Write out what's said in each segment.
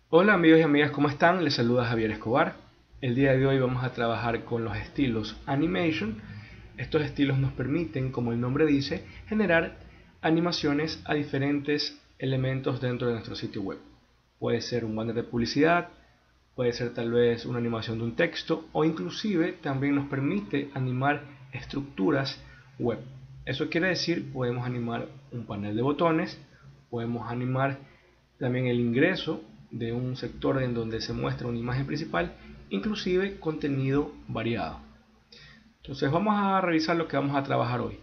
Hola amigos y amigas, ¿cómo están? Les saluda Javier Escobar. El día de hoy vamos a trabajar con los estilos Animation. Estos estilos nos permiten, como el nombre dice, generar animaciones a diferentes elementos dentro de nuestro sitio web. Puede ser un banner de publicidad, puede ser tal vez una animación de un texto o inclusive también nos permite animar estructuras web. Eso quiere decir, podemos animar un panel de botones, podemos animar también el ingreso de un sector en donde se muestra una imagen principal, inclusive contenido variado. Entonces vamos a revisar lo que vamos a trabajar hoy.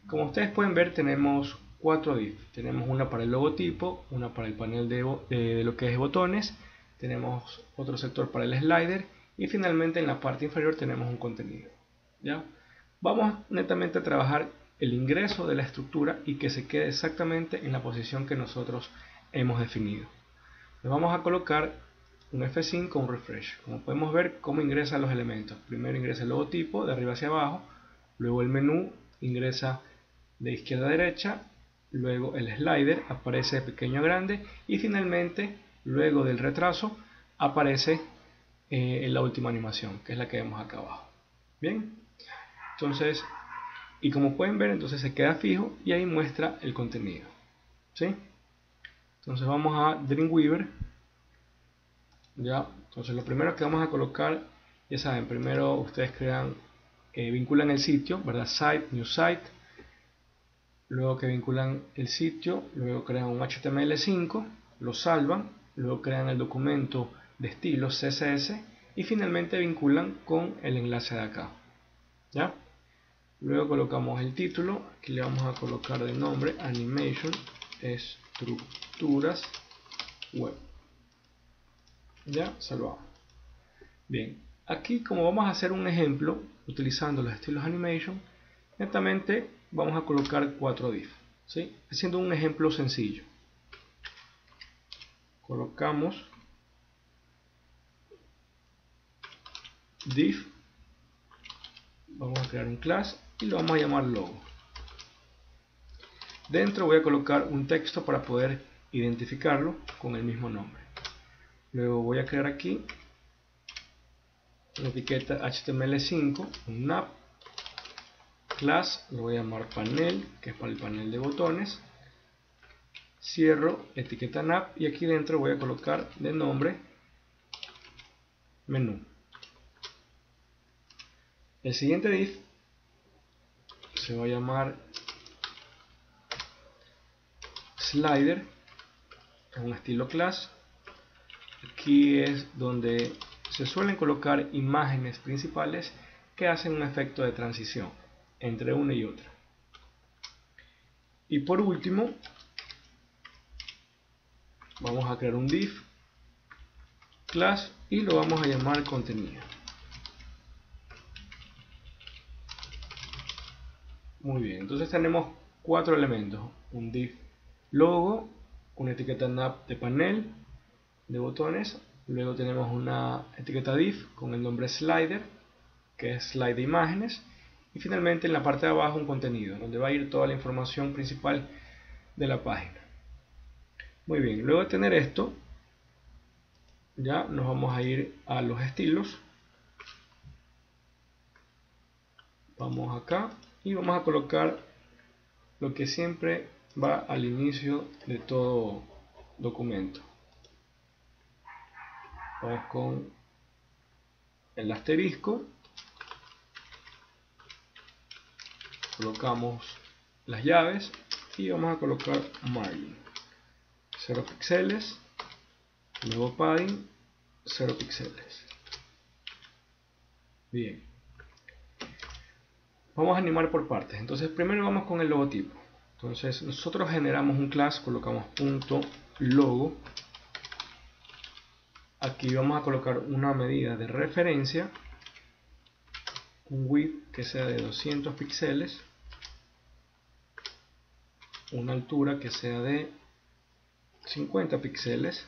Como ustedes pueden ver, tenemos 4 div. Tenemos una para el logotipo, una para el panel de lo que es botones, tenemos otro sector para el slider y finalmente en la parte inferior tenemos un contenido. ¿Ya? Vamos netamente a trabajar el ingreso de la estructura y que se quede exactamente en la posición que nosotros hemos definido. Le vamos a colocar un F5, un refresh. Como podemos ver, cómo ingresan los elementos. Primero ingresa el logotipo de arriba hacia abajo, luego el menú ingresa de izquierda a derecha, luego el slider aparece de pequeño a grande y finalmente, luego del retraso, aparece en la última animación, que es la que vemos acá abajo. Bien, entonces, y como pueden ver, entonces se queda fijo y ahí muestra el contenido. ¿Sí? Entonces vamos a Dreamweaver. Ya, entonces lo primero que vamos a colocar, ya saben, primero ustedes crean, vinculan el sitio, ¿verdad? Site, New Site. Luego que vinculan el sitio, luego crean un HTML5, lo salvan, luego crean el documento de estilo CSS y finalmente vinculan con el enlace de acá. ¿Ya? Luego colocamos el título, aquí le vamos a colocar de nombre Animation Estructuras Web. Ya, salvamos. Bien, aquí como vamos a hacer un ejemplo utilizando los estilos Animation, netamente vamos a colocar 4 div, ¿sí? Haciendo un ejemplo sencillo. Colocamos div, vamos a crear un class y lo vamos a llamar logo. Dentro voy a colocar un texto para poder identificarlo con el mismo nombre. Luego voy a crear aquí una etiqueta HTML5, un nav, class, lo voy a llamar panel, que es para el panel de botones. Cierro etiqueta nav y aquí dentro voy a colocar de nombre menú. El siguiente div se va a llamar slider, es un estilo class. Aquí es donde se suelen colocar imágenes principales que hacen un efecto de transición entre una y otra. Y por último, vamos a crear un div class y lo vamos a llamar contenido. Muy bien, entonces tenemos 4 elementos: un div logo, una etiqueta nav de panel de botones, luego tenemos una etiqueta div con el nombre slider, que es slide de imágenes, y finalmente en la parte de abajo un contenido, donde va a ir toda la información principal de la página. Muy bien, luego de tener esto, ya nos vamos a ir a los estilos. Vamos acá y vamos a colocar lo que siempre va al inicio de todo documento. Vamos con el asterisco, colocamos las llaves y vamos a colocar margin 0 píxeles, luego padding 0 píxeles. Bien, vamos a animar por partes. Entonces primero vamos con el logotipo. Entonces nosotros generamos un class, colocamos punto logo. Aquí vamos a colocar una medida de referencia, un width que sea de 200 píxeles, una altura que sea de 50 píxeles.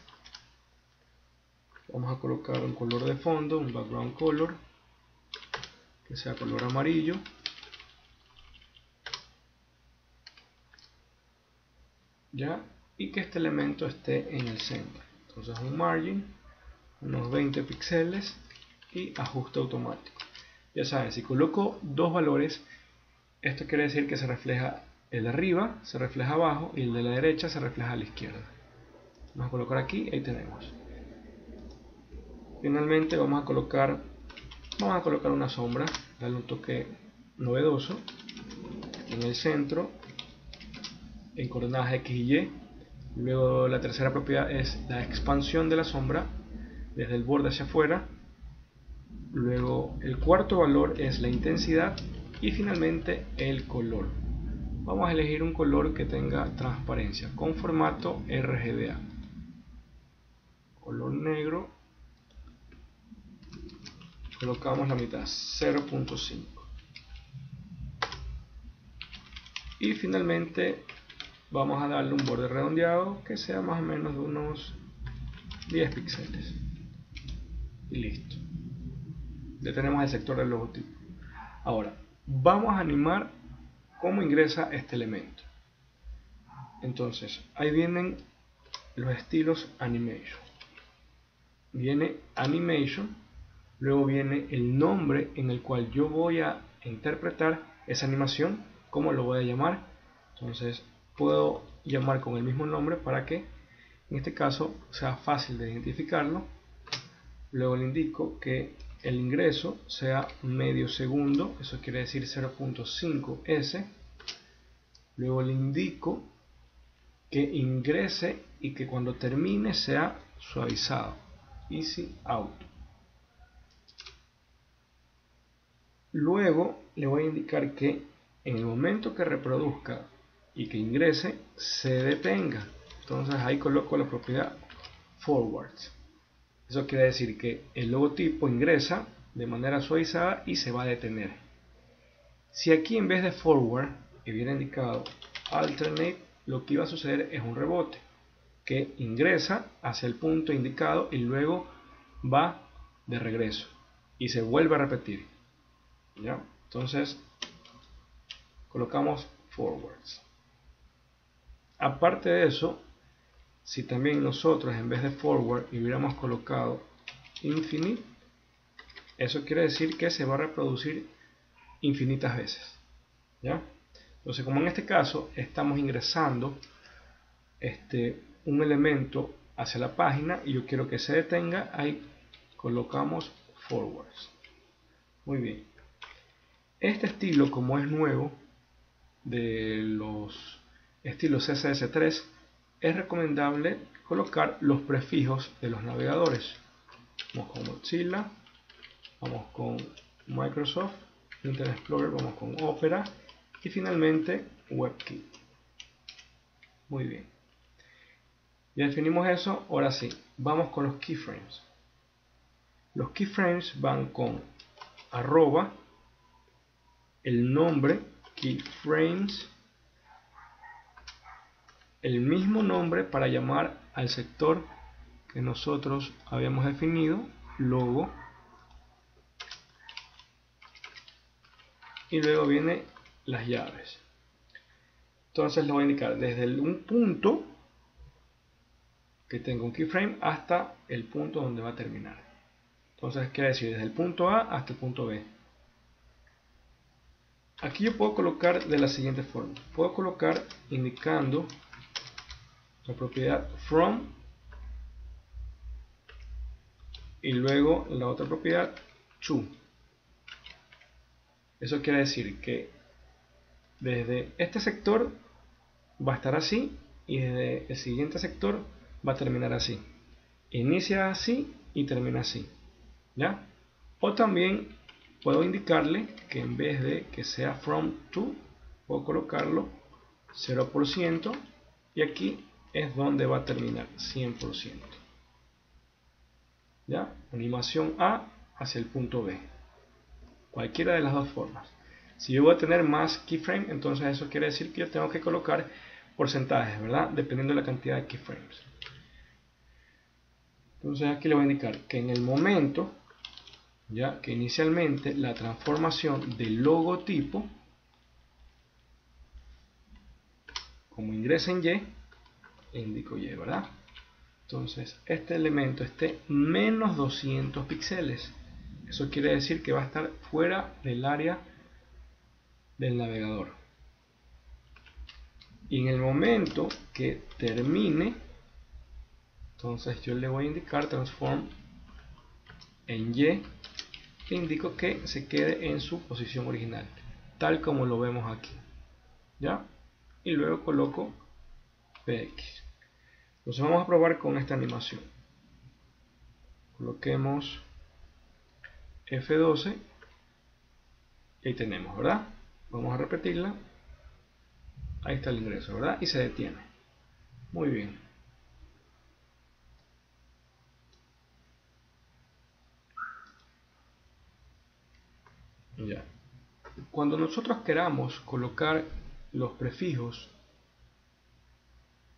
Vamos a colocar un color de fondo, un background color que sea color amarillo. Ya, y que este elemento esté en el centro. Entonces un margin, unos 20 píxeles y ajuste automático. Ya saben, si coloco dos valores, esto quiere decir que se refleja el de arriba, se refleja abajo, y el de la derecha se refleja a la izquierda. Vamos a colocar aquí, ahí tenemos. Finalmente vamos a colocar una sombra, darle un toque novedoso en el centro, en coordenadas X y Y. Luego la tercera propiedad es la expansión de la sombra desde el borde hacia afuera. Luego el cuarto valor es la intensidad y finalmente el color. Vamos a elegir un color que tenga transparencia con formato RGBA. Color negro. Colocamos la mitad, 0.5. Y finalmente vamos a darle un borde redondeado que sea más o menos de unos 10 píxeles. Y listo. Ya tenemos el sector del logotipo. Ahora, vamos a animar cómo ingresa este elemento. Entonces, ahí vienen los estilos Animation. Viene Animation, luego viene el nombre en el cual yo voy a interpretar esa animación, cómo lo voy a llamar. Entonces, puedo llamar con el mismo nombre para que en este caso sea fácil de identificarlo. Luego le indico que el ingreso sea medio segundo, eso quiere decir 0.5 S. Luego le indico que ingrese y que cuando termine sea suavizado, Easy Out. Luego le voy a indicar que en el momento que reproduzca y que ingrese se detenga. Entonces ahí coloco la propiedad Forwards. Eso quiere decir que el logotipo ingresa de manera suavizada y se va a detener. Si aquí en vez de Forward hubiera indicado Alternate, lo que iba a suceder es un rebote que ingresa hacia el punto indicado y luego va de regreso y se vuelve a repetir. ¿Ya? Entonces colocamos Forwards. Aparte de eso, si también nosotros en vez de Forward hubiéramos colocado Infinite, eso quiere decir que se va a reproducir infinitas veces. ¿Ya? Entonces, como en este caso estamos ingresando un elemento hacia la página y yo quiero que se detenga, ahí colocamos Forwards. Muy bien. Este estilo, como es nuevo de los estilos CSS3, es recomendable colocar los prefijos de los navegadores. Vamos con Mozilla, vamos con Microsoft, Internet Explorer, vamos con Opera y finalmente WebKit. Muy bien. Ya definimos eso, ahora sí, vamos con los keyframes. Los keyframes van con arroba, el nombre, keyframes, el mismo nombre para llamar al sector que nosotros habíamos definido, logo, y luego viene las llaves. Entonces le voy a indicar desde un punto que tenga un keyframe hasta el punto donde va a terminar. Entonces quiere decir desde el punto A hasta el punto B. Aquí yo puedo colocar de la siguiente forma. Puedo colocar indicando la propiedad from y luego la otra propiedad to. Eso quiere decir que desde este sector va a estar así y desde el siguiente sector va a terminar así. Inicia así y termina así. ¿Ya? O también puedo indicarle que en vez de que sea from to, puedo colocarlo 0% y aquí es donde va a terminar 100%. ¿Ya? Animación A hacia el punto B. Cualquiera de las dos formas. Si yo voy a tener más keyframes, entonces eso quiere decir que yo tengo que colocar porcentajes, ¿verdad? Dependiendo de la cantidad de keyframes. Entonces aquí le voy a indicar que en el momento, ya que inicialmente la transformación del logotipo, como ingresa en Y, e indico Y, ¿verdad? Entonces este elemento esté menos 200 píxeles. Eso quiere decir que va a estar fuera del área del navegador. Y en el momento que termine, entonces yo le voy a indicar transform en Y e indico que se quede en su posición original, tal como lo vemos aquí. ¿Ya? Y luego coloco PX. Entonces vamos a probar con esta animación. Coloquemos F12 y ahí tenemos, ¿verdad? Vamos a repetirla. Ahí está el ingreso, ¿verdad? Y se detiene. Muy bien. Ya. Cuando nosotros queramos colocar los prefijos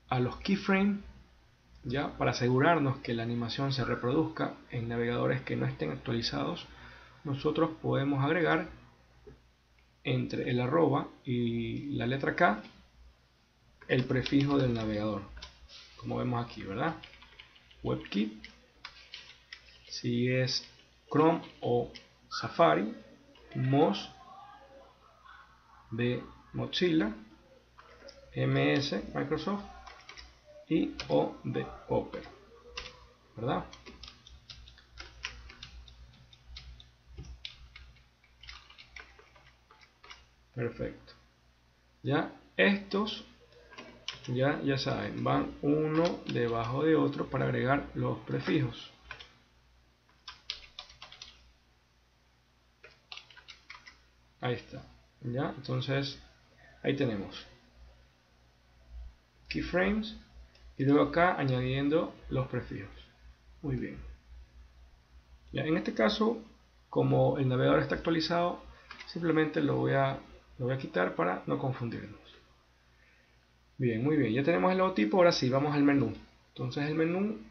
a los keyframes, ya, para asegurarnos que la animación se reproduzca en navegadores que no estén actualizados, nosotros podemos agregar entre el arroba y la letra K el prefijo del navegador, como vemos aquí, ¿verdad? WebKit, si es Chrome o Safari, Moz de Mozilla, MS Microsoft y O de Opera, ¿verdad? Perfecto. Ya estos ya saben, van uno debajo de otro para agregar los prefijos. Ahí está. Ya, entonces ahí tenemos keyframes y luego acá añadiendo los prefijos. Muy bien. Ya, en este caso, como el navegador está actualizado, simplemente lo voy a quitar para no confundirnos. Bien, muy bien. Ya tenemos el logotipo. Ahora sí, vamos al menú. Entonces el menú,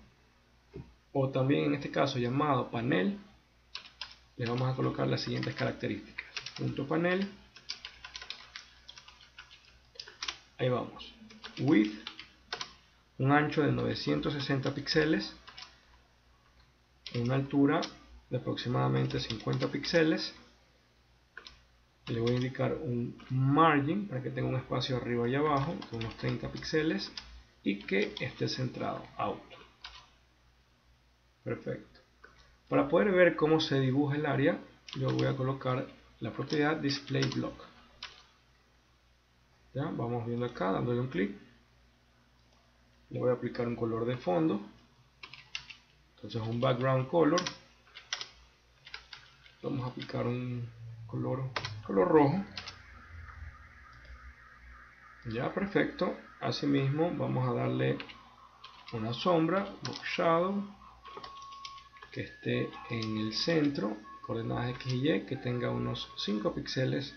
o también en este caso llamado panel, le vamos a colocar las siguientes características. Punto panel. Ahí vamos. Width, un ancho de 960 píxeles, una altura de aproximadamente 50 píxeles. Le voy a indicar un margin para que tenga un espacio arriba y abajo de unos 30 píxeles y que esté centrado, auto. Perfecto. Para poder ver cómo se dibuja el área, yo voy a colocar la propiedad display block. Ya, vamos viendo acá, dándole un clic. Le voy a aplicar un color de fondo. Entonces un background color. Vamos a aplicar un color rojo. Ya, perfecto. Asimismo vamos a darle una sombra, box shadow, que esté en el centro, coordenadas X y Y, que tenga unos 5 píxeles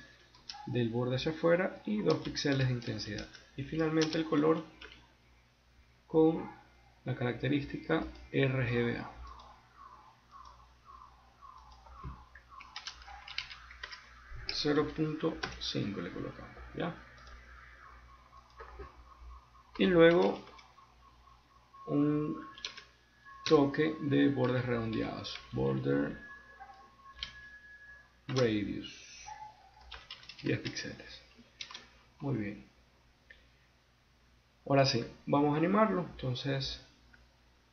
del borde hacia afuera y 2 píxeles de intensidad. Y finalmente el color con la característica RGBA. .5 le colocamos, ¿ya? Y luego un toque de bordes redondeados, border radius, 10 píxeles. Muy bien. Ahora sí, vamos a animarlo. Entonces,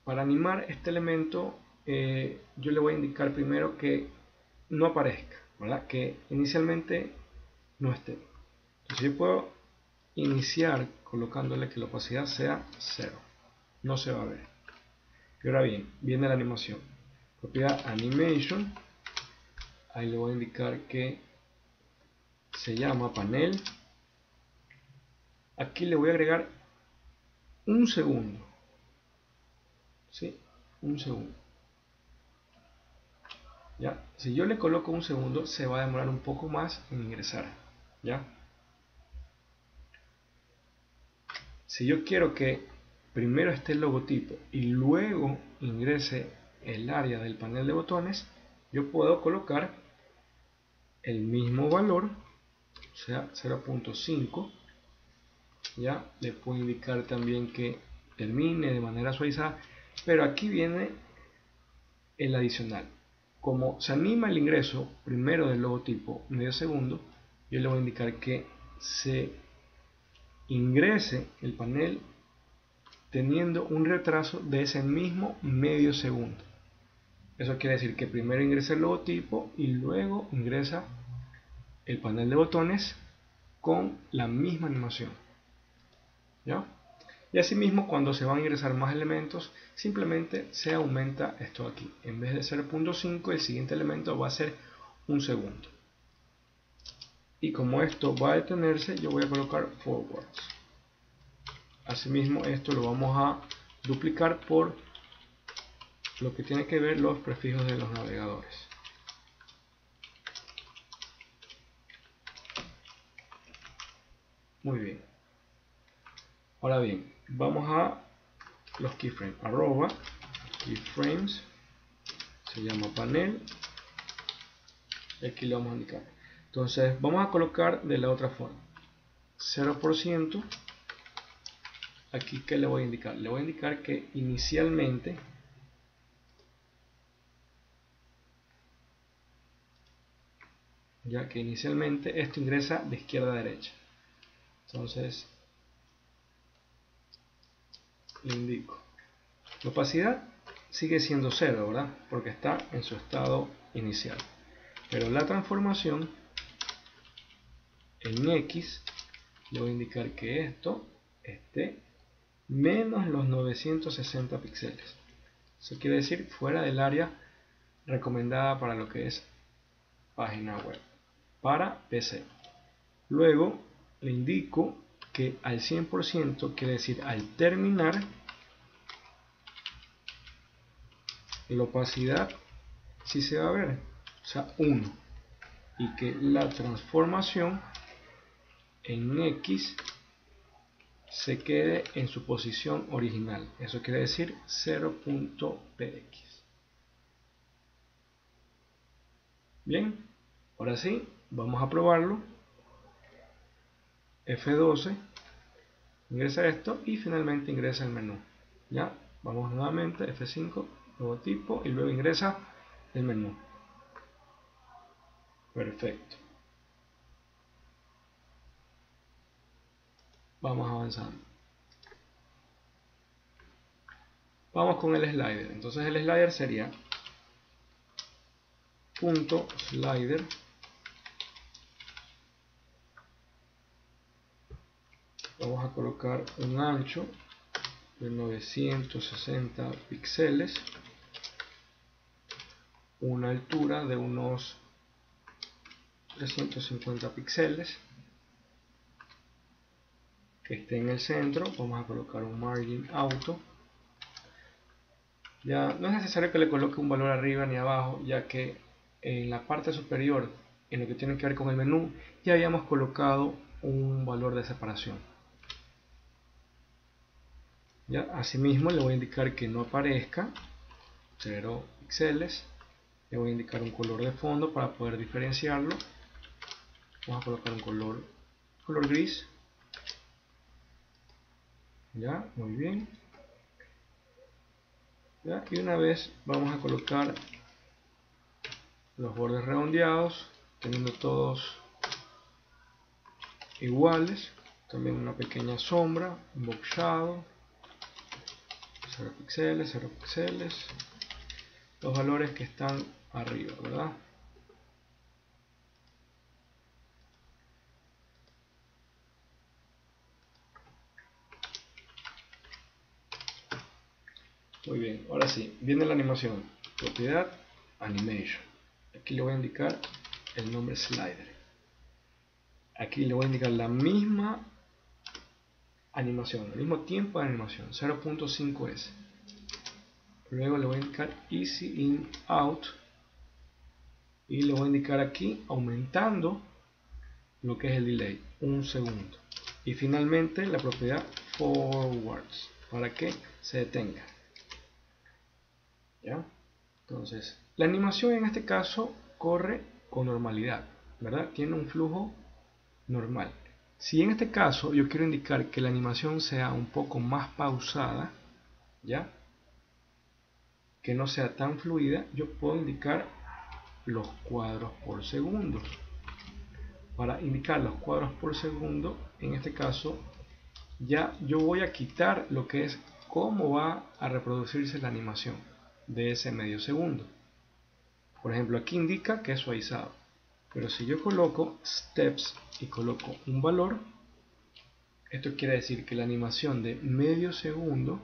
para animar este elemento, yo le voy a indicar primero que no aparezca, ¿verdad? Que inicialmente no esté. Entonces yo puedo iniciar colocándole que la opacidad sea 0. No se va a ver. Y ahora bien, viene la animación. Propiedad animation. Ahí le voy a indicar que se llama panel. Aquí le voy a agregar un segundo. ¿Sí? Un segundo. ¿Ya? Si yo le coloco un segundo, se va a demorar un poco más en ingresar. ¿Ya? Si yo quiero que primero esté el logotipo y luego ingrese el área del panel de botones, yo puedo colocar el mismo valor, o sea 0.5. ya le puedo indicar también que termine de manera suavizada, pero aquí viene el adicional. Como se anima el ingreso primero del logotipo medio segundo, yo le voy a indicar que se ingrese el panel teniendo un retraso de ese mismo medio segundo. Eso quiere decir que primero ingresa el logotipo y luego ingresa el panel de botones con la misma animación, ¿ya? Y asimismo, cuando se van a ingresar más elementos, simplemente se aumenta esto aquí. En vez de 0.5, el siguiente elemento va a ser un segundo. Y como esto va a detenerse, yo voy a colocar forwards. Asimismo, esto lo vamos a duplicar por lo que tiene que ver los prefijos de los navegadores. Muy bien. Ahora bien, vamos a los keyframes. Arroba keyframes, se llama panel, y aquí le vamos a indicar. Entonces vamos a colocar de la otra forma. 0%. Aquí, ¿qué le voy a indicar? Le voy a indicar que inicialmente esto ingresa de izquierda a derecha. Entonces le indico, la opacidad sigue siendo 0, ¿verdad? Porque está en su estado inicial, pero la transformación en X le voy a indicar que esto esté menos los 960 píxeles. Eso quiere decir fuera del área recomendada para lo que es página web para PC. Luego le indico que al 100%, quiere decir al terminar, la opacidad sí se va a ver, o sea 1, y que la transformación en X se quede en su posición original. Eso quiere decir 0.px. Bien, ahora sí, vamos a probarlo. F12, ingresa esto y finalmente ingresa el menú. Ya, vamos nuevamente, F5, logotipo, y luego ingresa el menú. Perfecto. Vamos avanzando. Vamos con el slider. Entonces el slider sería punto slider vamos a colocar un ancho de 960 píxeles, una altura de unos 350 píxeles, que esté en el centro. Vamos a colocar un margin auto. Ya no es necesario que le coloque un valor arriba ni abajo, ya que en la parte superior, en lo que tiene que ver con el menú, ya habíamos colocado un valor de separación. Ya, asimismo le voy a indicar que no aparezca 0 píxeles. Le voy a indicar un color de fondo para poder diferenciarlo. Vamos a colocar un color gris. Ya, muy bien. ¿Ya? Y una vez vamos a colocar los bordes redondeados, teniendo todos iguales. También una pequeña sombra, un box shadow, 0 píxeles, 0 píxeles. Los valores que están arriba, ¿verdad? Muy bien, ahora sí, viene la animación. Propiedad, animation. Aquí le voy a indicar el nombre slider. Aquí le voy a indicar la misma animación, el mismo tiempo de animación, 0.5s. Luego le voy a indicar easy in out y le voy a indicar aquí aumentando lo que es el delay, un segundo. Y finalmente la propiedad forwards para que se detenga. ¿Ya? Entonces, la animación en este caso corre con normalidad, ¿verdad? Tiene un flujo normal. Si en este caso yo quiero indicar que la animación sea un poco más pausada, ¿ya? Que no sea tan fluida, yo puedo indicar los cuadros por segundo. Para indicar los cuadros por segundo, en este caso, ya yo voy a quitar lo que es cómo va a reproducirse la animación de ese medio segundo. Por ejemplo, aquí indica que es suavizado, pero si yo coloco steps y coloco un valor, esto quiere decir que la animación de medio segundo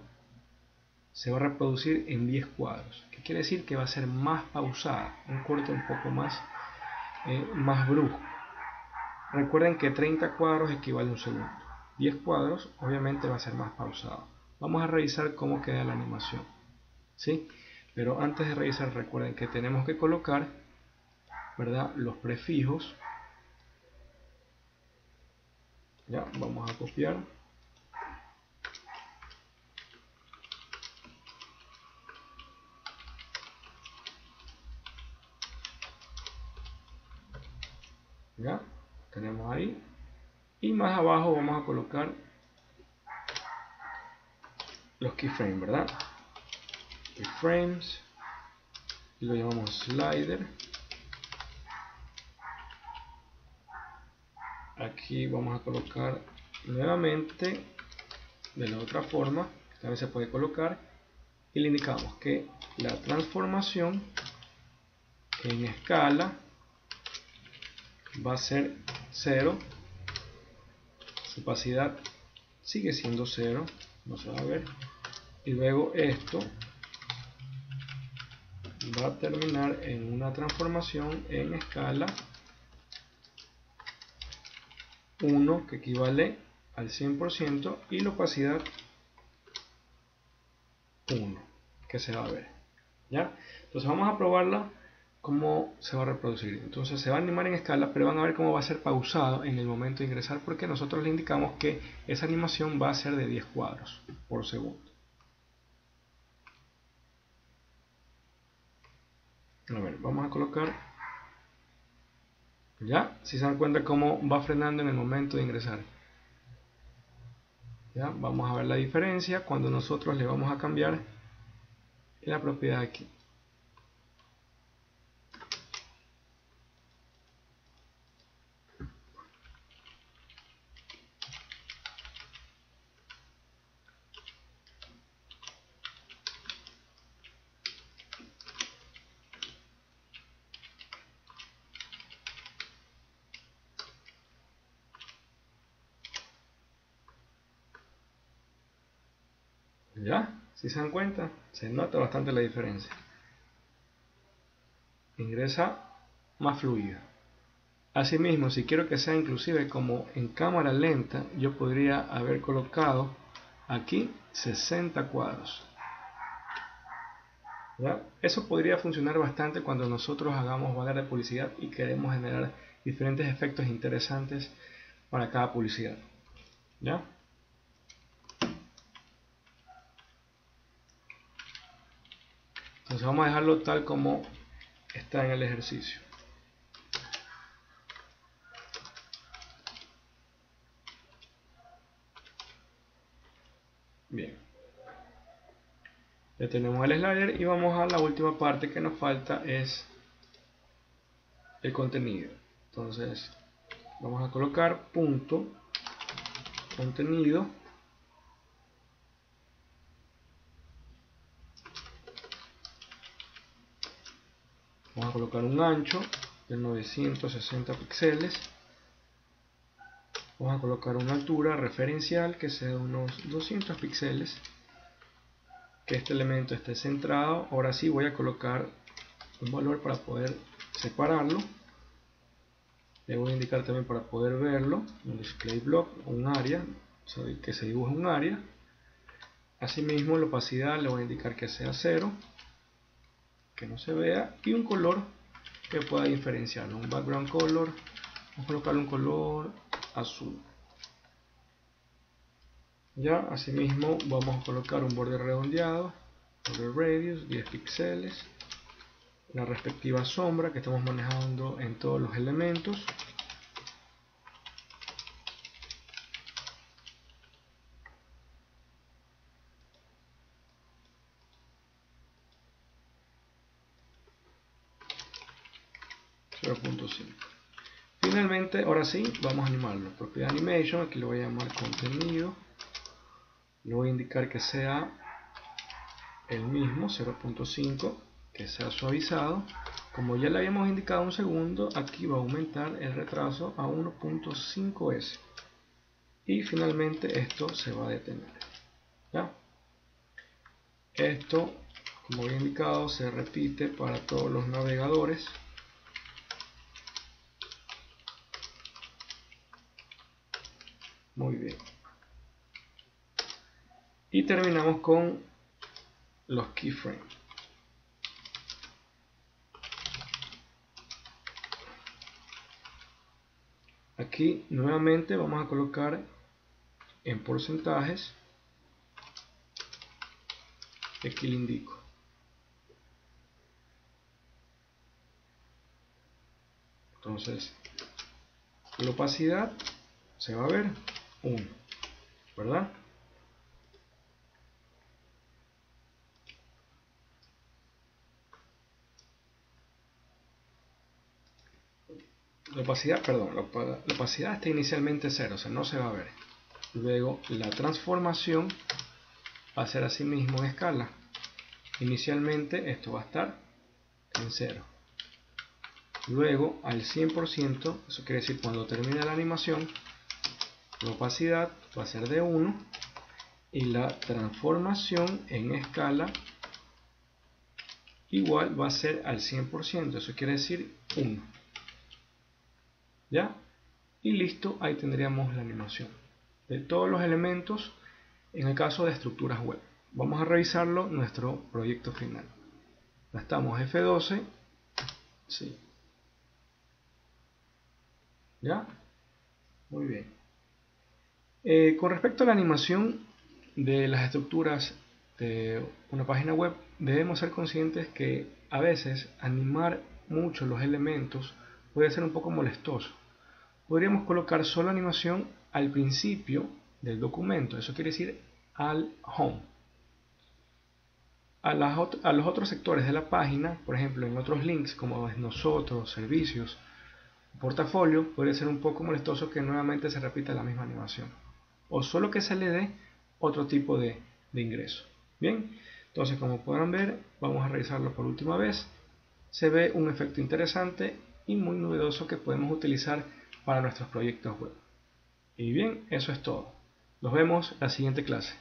se va a reproducir en 10 cuadros, que quiere decir que va a ser más pausada, un corte un poco más brusco. Recuerden que 30 cuadros equivale a un segundo. 10 cuadros obviamente va a ser más pausado. Vamos a revisar cómo queda la animación, ¿sí? Pero antes de revisar, recuerden que tenemos que colocar, ¿verdad?, los prefijos. Ya, vamos a copiar. Ya, tenemos ahí. Y más abajo vamos a colocar los keyframes, ¿verdad? Keyframes. Y lo llamamos slider. Aquí vamos a colocar nuevamente de la otra forma, que también se puede colocar, y le indicamos que la transformación en escala va a ser 0, su opacidad sigue siendo 0, no se va a ver, y luego esto va a terminar en una transformación en escala 1, que equivale al 100%, y la opacidad 1, que se va a ver, ¿ya? Entonces vamos a probarla cómo se va a reproducir. Entonces se va a animar en escala, pero van a ver cómo va a ser pausado en el momento de ingresar, porque nosotros le indicamos que esa animación va a ser de 10 cuadros por segundo. A ver, vamos a colocar, ya, si se dan cuenta cómo va frenando en el momento de ingresar. Ya, vamos a ver la diferencia cuando nosotros le vamos a cambiar la propiedad aquí. Ya, si se dan cuenta, se nota bastante la diferencia. Ingresa más fluido. Asimismo, si quiero que sea inclusive como en cámara lenta, yo podría haber colocado aquí 60 cuadros. ¿Ya? Eso podría funcionar bastante cuando nosotros hagamos banner de publicidad y queremos generar diferentes efectos interesantes para cada publicidad. ¿Ya? Entonces vamos a dejarlo tal como está en el ejercicio. Bien. Ya tenemos el slider y vamos a la última parte que nos falta, es el contenido. Entonces vamos a colocar punto contenido. Vamos a colocar un ancho de 960 píxeles. Vamos a colocar una altura referencial que sea de unos 200 píxeles. Que este elemento esté centrado. Ahora sí voy a colocar un valor para poder separarlo. Le voy a indicar también para poder verlo un display block, un área, que se dibuje un área. Asimismo la opacidad le voy a indicar que sea 0, que no se vea, y un color que pueda diferenciarlo, un background color. Vamos a colocarle un color azul. Ya, asimismo vamos a colocar un borde redondeado, border radius 10 píxeles, la respectiva sombra que estamos manejando en todos los elementos. 0.5. Finalmente, ahora sí, vamos a animarlo. Propiedad animation, aquí lo voy a llamar contenido. Le voy a indicar que sea el mismo, 0.5, que sea suavizado. Como ya le habíamos indicado un segundo, aquí va a aumentar el retraso a 1.5s. Y finalmente esto se va a detener. ¿Ya? Esto, como había indicado, se repite para todos los navegadores. Muy bien. Y terminamos con los keyframes. Aquí nuevamente vamos a colocar en porcentajes. Aquí le indico. Entonces, la opacidad se va a ver 1, ¿verdad? La opacidad, perdón, la opacidad está inicialmente 0, o sea, no se va a ver. Luego, la transformación va a ser así mismo en escala. Inicialmente esto va a estar en 0. Luego, al 100%, eso quiere decir cuando termine la animación, la opacidad va a ser de 1 y la transformación en escala igual va a ser al 100%, eso quiere decir 1. ¿Ya? Y listo, ahí tendríamos la animación de todos los elementos en el caso de estructuras web. Vamos a revisarlo en nuestro proyecto final. Gastamos F12, sí. ¿Ya? Muy bien. Con respecto a la animación de las estructuras de una página web, debemos ser conscientes que a veces animar mucho los elementos puede ser un poco molestoso. Podríamos colocar solo animación al principio del documento, eso quiere decir al home. A los otros sectores de la página, por ejemplo en otros links como es nosotros, servicios, portafolio, puede ser un poco molestoso que nuevamente se repita la misma animación. O solo que se le dé otro tipo de ingreso. Bien, entonces como podrán ver, vamos a revisarlo por última vez. Se ve un efecto interesante y muy novedoso que podemos utilizar para nuestros proyectos web. Y bien, eso es todo. Nos vemos en la siguiente clase.